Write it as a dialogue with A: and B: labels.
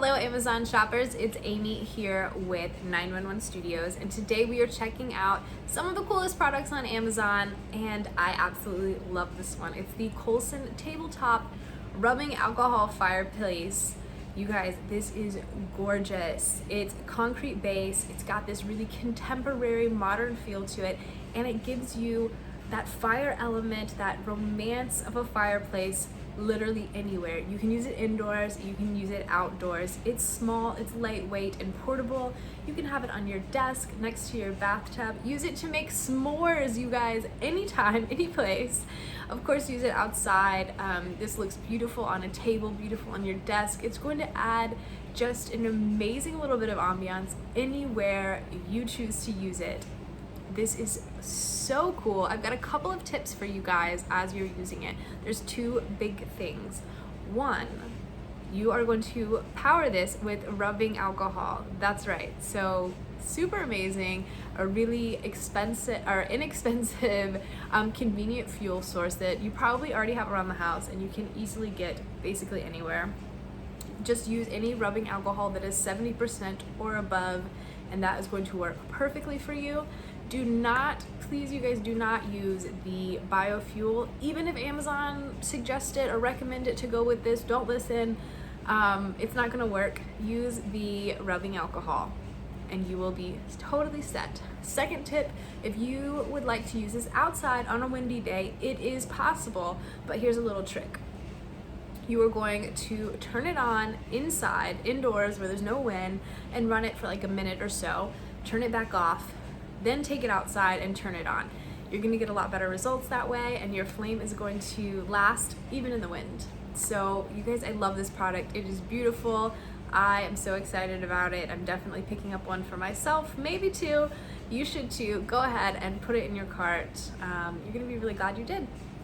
A: Hello Amazon shoppers, it's Amy here with 911 Studios, and today we are checking out some of the coolest products on Amazon, and I absolutely love this one. It's the Colsen Tabletop Rubbing Alcohol Fireplace. You guys, this is gorgeous. It's concrete base, it's got this really contemporary modern feel to it, and it gives you that fire element, that romance of a fireplace literally anywhere. You can use it indoors, you can use it outdoors. It's small, it's lightweight and portable. You can have it on your desk, next to your bathtub. Use it to make s'mores, you guys, anytime, any place. Of course, use it outside. This looks beautiful on a table, beautiful on your desk. It's going to add just an amazing little bit of ambiance anywhere you choose to use it. This is so cool. I've got a couple of tips for you guys as you're using it. There's two big things. One, you are going to power this with rubbing alcohol. That's right. So super amazing, a really inexpensive, convenient fuel source that you probably already have around the house and you can easily get basically anywhere. Just use any rubbing alcohol that is 70% or above, and that is going to work perfectly for you. Do not, please you guys, do not use the biofuel. Even if Amazon suggests it or recommend it to go with this, don't listen. It's not gonna work. Use the rubbing alcohol and you will be totally set. Second tip, if you would like to use this outside on a windy day, it is possible, but here's a little trick. You are going to turn it on indoors where there's no wind, and run it for like a minute or so, turn it back off, then take it outside and turn it on. You're gonna get a lot better results that way, and your flame is going to last even in the wind. So you guys, I love this product. It is beautiful. I am so excited about it. I'm definitely picking up one for myself, maybe two. You should too. Go ahead and put it in your cart. You're gonna be really glad you did.